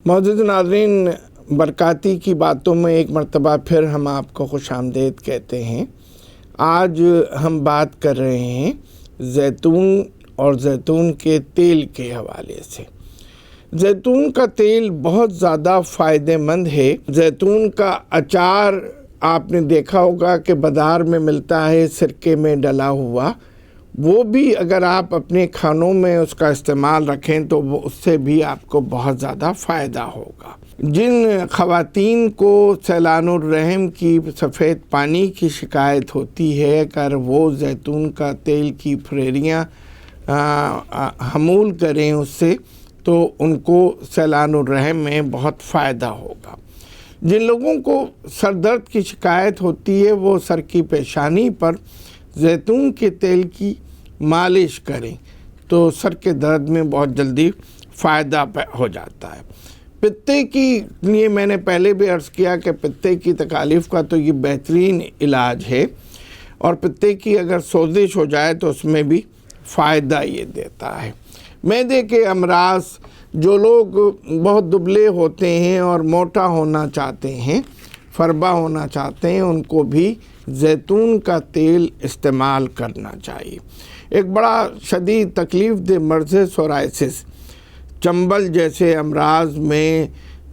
معزز ناظرین، برکاتی کی باتوں میں ایک مرتبہ پھر ہم آپ کو خوش آمدید کہتے ہیں۔ آج ہم بات کر رہے ہیں زیتون اور زیتون کے تیل کے حوالے سے۔ زیتون کا تیل بہت زیادہ فائدہ مند ہے۔ زیتون کا اچار آپ نے دیکھا ہوگا کہ بازار میں ملتا ہے سرکے میں ڈلا ہوا، وہ بھی اگر آپ اپنے کھانوں میں اس کا استعمال رکھیں تو وہ اس سے بھی آپ کو بہت زیادہ فائدہ ہوگا۔ جن خواتین کو سیلان الرحم کی سفید پانی کی شکایت ہوتی ہے، اگر وہ زیتون کا تیل کی پھریریاں حمول کریں اس سے، تو ان کو سیلان الرحم میں بہت فائدہ ہوگا۔ جن لوگوں کو سر درد کی شکایت ہوتی ہے، وہ سر کی پیشانی پر زیتون کے تیل کی مالش کریں تو سر کے درد میں بہت جلدی فائدہ ہو جاتا ہے۔ پتے کی لیے میں نے پہلے بھی عرض کیا کہ پتے کی تکالیف کا تو یہ بہترین علاج ہے، اور پتے کی اگر سوزش ہو جائے تو اس میں بھی فائدہ یہ دیتا ہے۔ معدے کے امراض، جو لوگ بہت دبلے ہوتے ہیں اور موٹا ہونا چاہتے ہیں، فربا ہونا چاہتے ہیں، ان کو بھی زیتون کا تیل استعمال کرنا چاہیے۔ ایک بڑا شدید تکلیف دہ مرض ہے سورائسس، چنبل جیسے امراض میں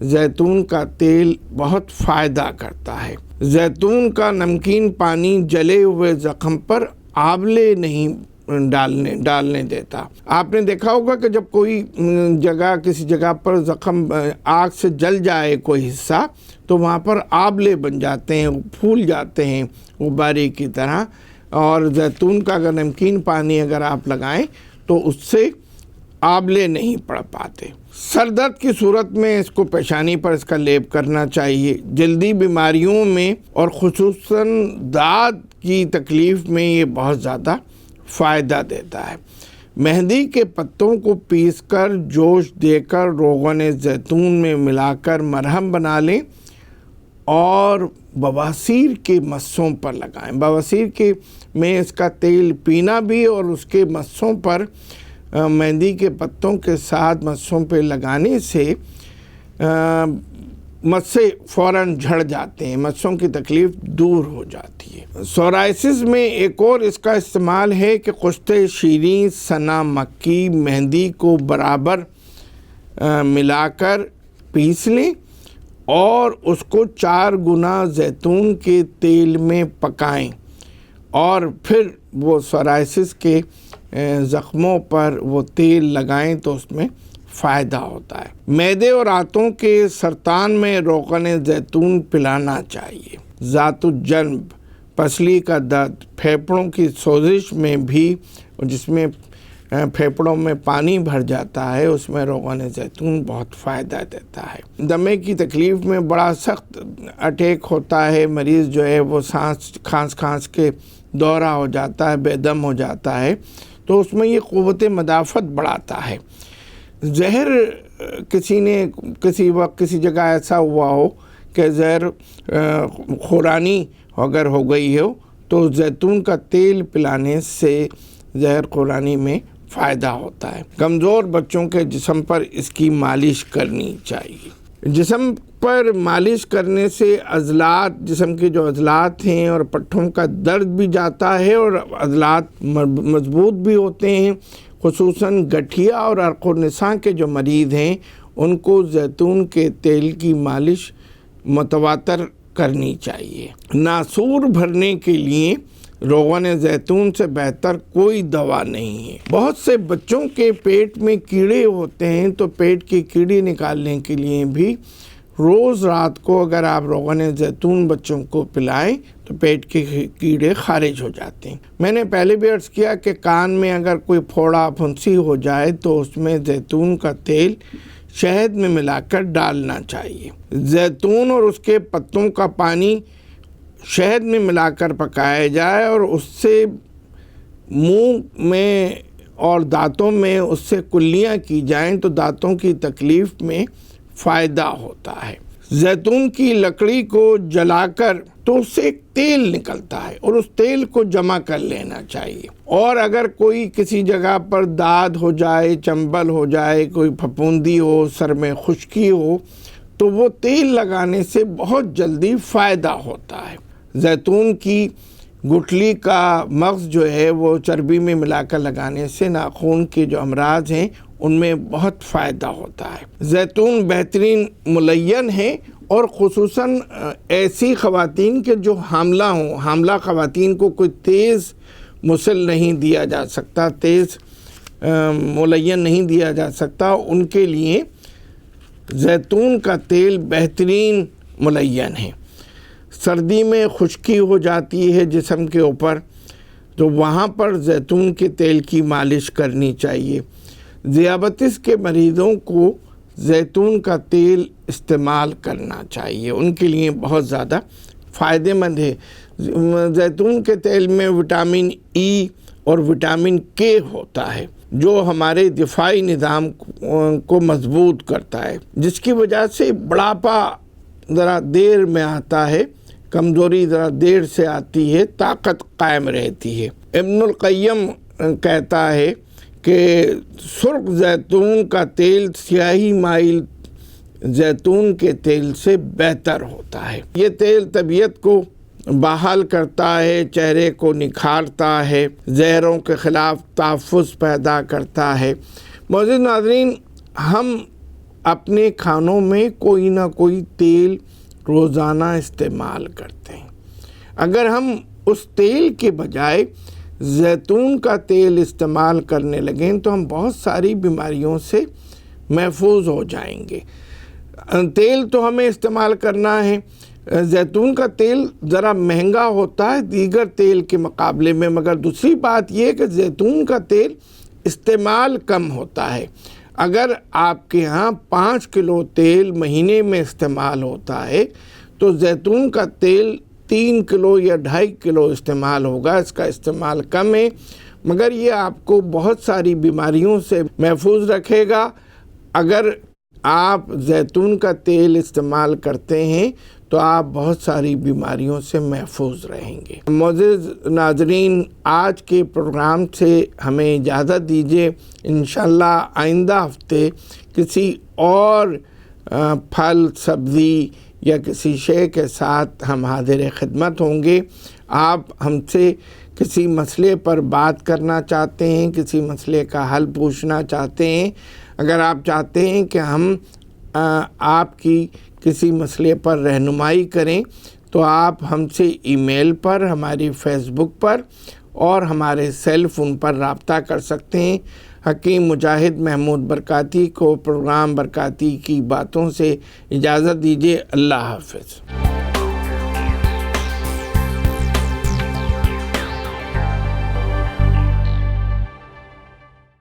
زیتون کا تیل بہت فائدہ کرتا ہے۔ زیتون کا نمکین پانی جلے ہوئے زخم پر آبلے نہیں ڈالنے دیتا۔ آپ نے دیکھا ہوگا کہ جب کوئی جگہ کسی جگہ پر زخم آگ سے جل جائے کوئی حصہ، تو وہاں پر آبلے بن جاتے ہیں، پھول جاتے ہیں غبارے کی طرح، اور زیتون کا اگر نمکین پانی اگر آپ لگائیں تو اس سے آبلے نہیں پڑ پاتے۔ سر درد کی صورت میں اس کو پیشانی پر اس کا لیپ کرنا چاہیے۔ جلدی بیماریوں میں اور خصوصاً دانت کی تکلیف میں یہ بہت زیادہ فائدہ دیتا ہے۔ مہندی کے پتوں کو پیس کر جوش دے کر روغن زیتون میں ملا کر مرہم بنا لیں اور بواسیر کے مسوں پر لگائیں۔ بواسیر کے میں اس کا تیل پینا بھی، اور اس کے مسوں پر مہندی کے پتوں کے ساتھ مسوں پہ لگانے سے مسے فوراً جھڑ جاتے ہیں، مسوں کی تکلیف دور ہو جاتی ہے۔ سورائسس میں ایک اور اس کا استعمال ہے کہ خشتے شیریں، سنا مکی، مہندی کو برابر ملا کر پیس لیں اور اس کو 4 گنا زیتون کے تیل میں پکائیں، اور پھر وہ سورائسس کے زخموں پر وہ تیل لگائیں تو اس میں فائدہ ہوتا ہے۔ معدے اور آنتوں کے سرطان میں روغن زیتون پلانا چاہیے۔ ذات الجنب، پسلی کا درد، پھیپھڑوں کی سوزش میں بھی، جس میں پھیپھڑوں میں پانی بھر جاتا ہے، اس میں روغن زیتون بہت فائدہ دیتا ہے۔ دمے کی تکلیف میں بڑا سخت اٹیک ہوتا ہے، مریض جو ہے وہ کھانس کے دورہ ہو جاتا ہے، بے دم ہو جاتا ہے، تو اس میں یہ قوت مدافعت بڑھاتا ہے۔ زہر کسی وقت کسی جگہ ایسا ہوا ہو کہ زہر خورانی اگر ہو گئی ہو، تو زیتون کا تیل پلانے سے زہر خورانی میں فائدہ ہوتا ہے۔ کمزور بچوں کے جسم پر اس کی مالش کرنی چاہیے۔ جسم پر مالش کرنے سے عضلات، جسم کے جو عضلات ہیں اور پٹھوں کا درد بھی جاتا ہے، اور عضلات مضبوط بھی ہوتے ہیں۔ خصوصاً گٹھیا اور عرق النساء کے جو مریض ہیں، ان کو زیتون کے تیل کی مالش متواتر کرنی چاہیے۔ ناسور بھرنے کے لیے روغن زیتون سے بہتر کوئی دوا نہیں ہے۔ بہت سے بچوں کے پیٹ میں کیڑے ہوتے ہیں، تو پیٹ کی کیڑی نکالنے کے لیے بھی روز رات کو اگر آپ روغن زیتون بچوں کو پلائیں تو پیٹ کے کیڑے خارج ہو جاتے ہیں۔ میں نے پہلے بھی عرض کیا کہ کان میں اگر کوئی پھوڑا پھنسی ہو جائے تو اس میں زیتون کا تیل شہد میں ملا کر ڈالنا چاہیے۔ زیتون اور اس کے پتوں کا پانی شہد میں ملا کر پکایا جائے، اور اس سے منہ میں اور دانتوں میں اس سے کلیاں کی جائیں تو دانتوں کی تکلیف میں فائدہ ہوتا ہے۔ زیتون کی لکڑی کو جلا کر تو اس سے ایک تیل نکلتا ہے اور اس تیل کو جمع کر لینا چاہیے. اور اگر کوئی کسی جگہ پر داد ہو جائے، چنبل ہو جائے، کوئی پھپھوندی ہو، سر میں خشکی ہو، تو وہ تیل لگانے سے بہت جلدی فائدہ ہوتا ہے. زیتون کی گٹھلی کا مغز جو ہے وہ چربی میں ملا کر لگانے سے ناخون کے جو امراض ہیں ان میں بہت فائدہ ہوتا ہے. زیتون بہترین ملین ہے، اور خصوصاً ایسی خواتین کے جو حاملہ ہوں، حاملہ خواتین کو کوئی تیز مسل نہیں دیا جا سکتا، تیز ملین نہیں دیا جا سکتا، ان کے لیے زیتون کا تیل بہترین ملین ہے. سردی میں خشکی ہو جاتی ہے جسم کے اوپر، تو وہاں پر زیتون کے تیل کی مالش کرنی چاہیے. ذیابطیس کے مریضوں کو زیتون کا تیل استعمال کرنا چاہیے، ان کے لیے بہت زیادہ فائدہ مند ہے. زیتون کے تیل میں وٹامن ای اور وٹامن کے ہوتا ہے جو ہمارے دفاعی نظام کو مضبوط کرتا ہے، جس کی وجہ سے بڑھاپا ذرا دیر میں آتا ہے، کمزوری ذرا دیر سے آتی ہے، طاقت قائم رہتی ہے. ابن القیم کہتا ہے کہ سرخ زیتون کا تیل سیاہی مائل زیتون کے تیل سے بہتر ہوتا ہے. یہ تیل طبیعت کو بحال کرتا ہے، چہرے کو نکھارتا ہے، زہروں کے خلاف تحفظ پیدا کرتا ہے. معزز ناظرین، ہم اپنے کھانوں میں کوئی نہ کوئی تیل روزانہ استعمال کرتے ہیں. اگر ہم اس تیل کے بجائے زیتون کا تیل استعمال کرنے لگیں تو ہم بہت ساری بیماریوں سے محفوظ ہو جائیں گے. تیل تو ہمیں استعمال کرنا ہے. زیتون کا تیل ذرا مہنگا ہوتا ہے دیگر تیل کے مقابلے میں، مگر دوسری بات یہ کہ زیتون کا تیل استعمال کم ہوتا ہے. اگر آپ کے ہاں 5 کلو تیل مہینے میں استعمال ہوتا ہے تو زیتون کا تیل 3 کلو یا 2.5 کلو استعمال ہوگا. اس کا استعمال کم ہے، مگر یہ آپ کو بہت ساری بیماریوں سے محفوظ رکھے گا. اگر آپ زیتون کا تیل استعمال کرتے ہیں تو آپ بہت ساری بیماریوں سے محفوظ رہیں گے. معزز ناظرین، آج کے پروگرام سے ہمیں اجازت دیجیے. انشاءاللہ آئندہ ہفتے کسی اور پھل، سبزی یا کسی شے کے ساتھ ہم حاضر خدمت ہوں گے. آپ ہم سے کسی مسئلے پر بات کرنا چاہتے ہیں، کسی مسئلے کا حل پوچھنا چاہتے ہیں، اگر آپ چاہتے ہیں کہ ہم آپ کی کسی مسئلے پر رہنمائی کریں تو آپ ہم سے ای میل پر، ہماری فیس بک پر اور ہمارے سیل فون پر رابطہ کر سکتے ہیں. حکیم مجاہد محمود برکاتی کو پروگرام برکاتی کی باتوں سے اجازت دیجیے. اللہ حافظ.